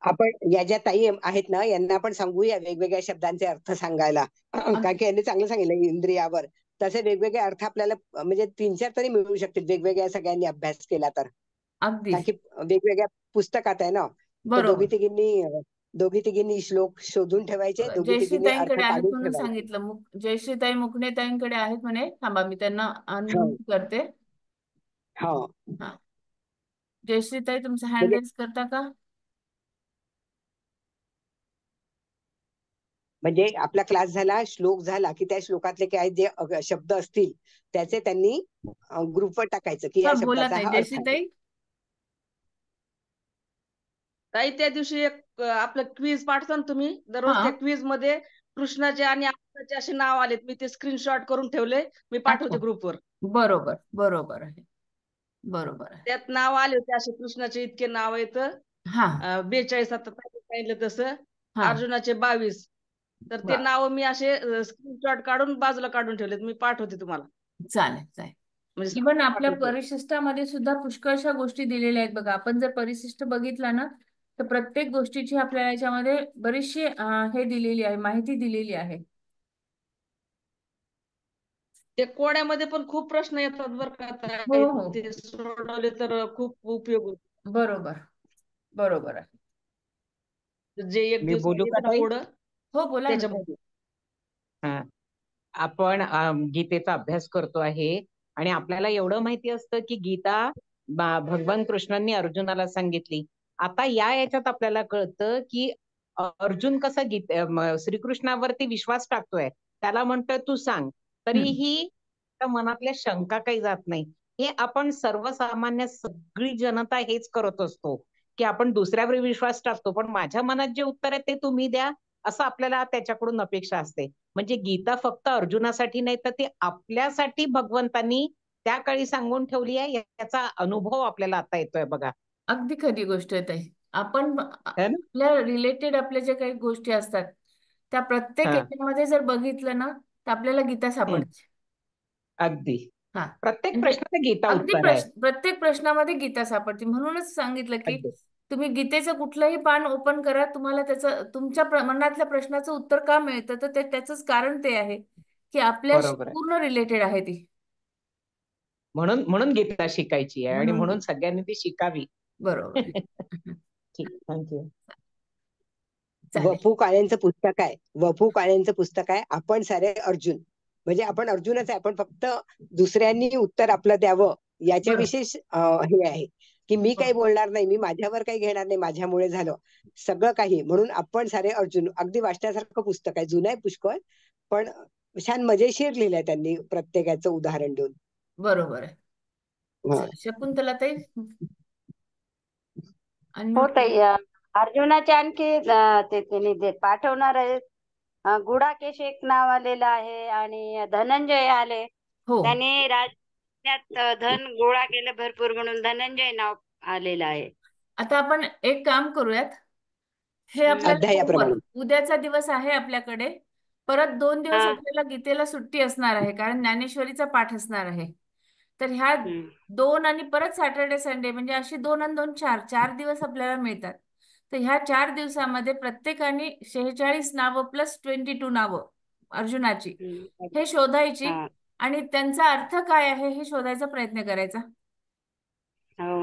आपण या ज्या ताई आहेत ना, यांना आपण सांगूया वेगवेगळ्या शब्दांचे अर्थ सांगायला. कारण की यांनी चांगलं सांगितलं इंद्रियावर. तसे वेगवेगळे अर्थ आपल्याला म्हणजे 3-4 तरी मिळू शकतील वेगवेगळ्या सगळ्यांनी अभ्यास केला तर. कारण अगदीच की वेगवेगळ्या पुस्तकात आहे ना, तर बरोबर. दोघी तिघींनी श्लोक शोधून ठेवायचे, दोघी तिघींनी अर्थ जयश्रीताईंकडे आहेत काढून म्हणून ठेवायचे. सांगितलं. जयश्रीताई मुकणेताईंकडे आहेत म्हणे. थांबा, मी त्यांना हो अनम्यूट करते. हो. हा, जयश्रीताई तुमचा हँड म्हणजे रेज करता का? म्हणजे आपला क्लास झाला, श्लोक झाला की त्या श्लोकातले काय जे शब्द असतील त्याचे त्यांनी ग्रुपवर टाकायचं की हा, या बोला शब्दाचा ताई. हा अर्थ आहे. जयश्रीताई. ताई, त्या दिवशी एक आपलं क्विज पाठवता ना तुम्ही दररोज, हा, त्या क्विज मध्ये कृष्णाचे आणि अर्जुनाचे असे नाव आलेत. मी ते स्क्रीनशॉट करून ठेवले, मी अच्छा, पाठवते ग्रुपवर. बरोबर बरोबर आहे, बरोबर आहे. त्यात नाव आले होते असे, कृष्णाचे इतके नाव आहेत. हा 42 आता सांगितलं तसं, हा, अर्जुनाचे 22. तर ते बर, नाव मी असे स्क्रीनशॉट काढून बाजूला काढून ठेवलेत, मी पाठवते तुम्हाला. चालेल चालेल. म्हणजे इव्हन आपल्या पाठवते. परिशिष्टामध्ये सुद्धा पुष्कळशा गोष्टी दिलेल्या आहेत बघा. आपण जर परिशिष्ट बघितला ना, तर प्रत्येक गोष्टीची आपल्याला याच्यामध्ये बरीचशी हे दिलेली आहे, माहिती दिलेली आहे. ते कोड्यामध्ये पण खूप प्रश्न येतात बरं का हो ताई, हो, ते सोडवले तर खूप उपयोग होतो. बरोबर बरोबर आहे. जे एक मी दिवसात बोलू का येतं ना ताई? कोडं, हो, बोला ना ताई. त्याच्यामध्ये. हा. आपण गीतेचा अभ्यास करतो आहे आणि आपल्याला एवढं माहिती असतं की गीता भगवान कृष्णांनी अर्जुनाला सांगितली. आता याच्यात आपल्याला कळतं की अर्जुन कसा श्रीकृष्णावरती विश्वास टाकतोय, त्याला म्हणतोय तू सांग. हम्म. तरीही त्याच्या मनातल्या शंका काही जात नाही. हे आपण सर्वसामान्य सगळी जनता हेच करत असतो की आपण दुसऱ्यावर विश्वास टाकतो, पण माझ्या मनात जे उत्तर आहे ते तुम्ही द्या असं आपल्याला त्याच्याकडून अपेक्षा असते. म्हणजे गीता फक्त अर्जुनासाठी नाही तर ती आपल्यासाठी भगवंतांनी त्या काळी सांगून ठेवली आहे, याचा अनुभव आपल्याला आता येतोय बघा. अगदी खरी गोष्ट आहे ताई. आपण है ना? आपल्या रिलेटेड आपल्या ज्या काही गोष्टी असतात त्या प्रत्येक हा. याच्यामध्ये जर बघितलं ना तर आपल्याला गीता सापडते. अगदी हा प्रत्येक म्हणजे प्रश्नाचं गीता अगदी उत्तर आहे. प्रत्येक प्रश्नामध्ये गीता सापडते. म्हणूनच सांगितलं की अगदी तुम्ही गीतेचं कुठलंही पान ओपन करा, तुम्हाला त्याचं तुमच्या मनातल्या प्रश्नाचं उत्तर का मिळतं तर त्याचंच कारण ते आहे की आपल्याशी बरोबर आहे. पूर्ण रिलेटेड आहे ती. म्हणून म्हणून गीता शिकायची आहे आणि म्हणून म्हणून सगळ्यांनी ती शिकावी. बरोबर. ठीक, थँक्यू. चालेल. वपू काळेंचं पुस्तक आहे, वपू काळेंचं पुस्तक आहे आपण सारे अर्जुन. म्हणजे आपण अर्जुनच आहे, आपण फक्त दुसऱ्यांनी उत्तर आपलं द्यावं याच्याविषयी हे आहे की मी काही बोलणार नाही, मी माझ्यावर काही घेणार नाही, माझ्यामुळे झालं सगळं काही, म्हणून आपण सारे अर्जुन. अगदी वाचण्यासारखं पुस्तक आहे, जुनं आहे पुष्कळ, पण छान मजेशीर लिहिलंय त्यांनी प्रत्येकाचं उदाहरण देऊन. बरोबर आहे. हा. शकुंतला ताई हो ताई, अर्जुनाचे आणखी ते त्यांनी पाठवणार आहेत. गुडाकेश एक नाव आलेलं आहे आणि धनंजय आले. हो त्यांनी राज्यात धन गोळा केलं भरपूर म्हणून धनंजय नाव आलेलं आहे. आता आपण एक काम करूयात. हे आपल्याला अध्यायाप्रमाणे. उद्याचा दिवस आहे आपल्याकडे. परत 2 दिवस हा. आपल्याला गीतेला सुट्टी असणार आहे कारण ज्ञानेश्वरीचा पाठ असणार आहे. तर ह्या 2 आणि परत सॅटर्डे संडे म्हणजे अशी 2 आणि 2 4 दिवस आपल्याला मिळतात. तर ह्या 4 दिवसामध्ये प्रत्येकाने 46 नावं प्लस 22 नावं अर्जुनाची हे शोधायची हा. आणि त्यांचा अर्थ काय आहे हे शोधायचा प्रयत्न करायचा.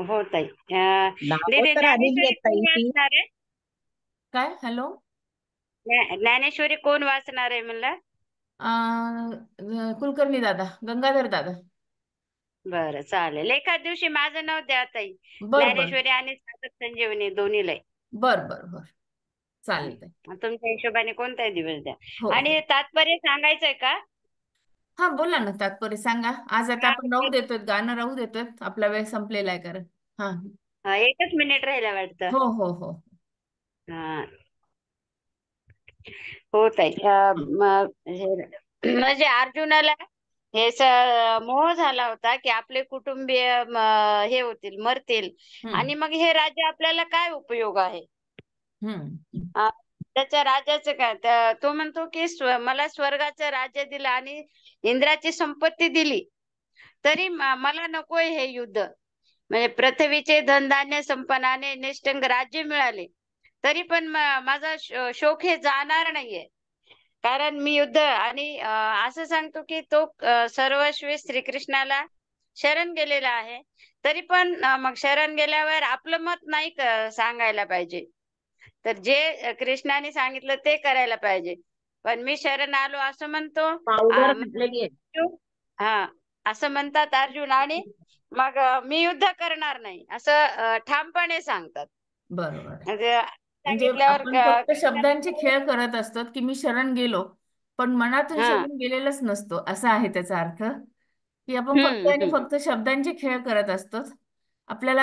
हो ताई. नावं दीदी तर आलेली ज्ञानेश्वरी आहेत ताई कोण ती. वाचणार आहे? काय हॅलो ज्ञानेश्वरी कोण वाचणार आहे म्हणलं? कुलकर्णी दादा, गंगाधर दादा. बरं चालेल. एखाद दिवशी माझं नाव द्या ताई. बर बर ज्ञानेश्वरी आणि साधक संजीवनी दोन्हीला आहे. बर बर बर चालेल ताई. तुमच्या हिशोबाने कोणताही दिवस द्या. हो आणि तात्पर्य सांगायचंय का? हा बोला ना तात्पर्य सांगा. आज आता आपण राहू देतोय, गाणं राहू देतोय, आपला वेळ संपलेला आहे कारण. हा एकच मिनिट राहिला वाटतं. हो हो हो हा. हो ताई. म्हणजे अर्जुनाला हे मोह झाला होता की आपले कुटुंबीय हे होतील, मरतील आणि मग हे राज्य आपल्याला काय उपयोग आहे. त्याच्या राज्याचं काय, तो म्हणतो की मला स्वर्गाचं राज्य दिलं आणि इंद्राची संपत्ती दिली तरी मला नकोय हे युद्ध. म्हणजे पृथ्वीचे धनधान्य संपन्नाने निष्ठंग राज्य मिळाले तरी पण माझा शोक हे जाणार नाहीये. कारण मी युद्ध आणि असं सांगतो की तो सर्वस्वी श्रीकृष्णाला शरण गेलेला आहे. तरी पण मग शरण गेल्यावर आपलं मत नाही सांगायला पाहिजे. तर जे कृष्णाने सांगितलं ते करायला पाहिजे. पण मी शरण आलो असं म्हणतो. हा असं म्हणतात अर्जुन आणि मग मी युद्ध करणार नाही असं ठामपणे सांगतात. बरोबर. म्हणजे म्हणजे आपण फक्त शब्दांचे खेळ करत असतो की मी शरण गेलो पण मनातून शरण गेलेलंच नसतो, असा आहे त्याचा अर्थ. की आपण फक्त आणि फक्त शब्दांचे खेळ करत असतो. आपल्याला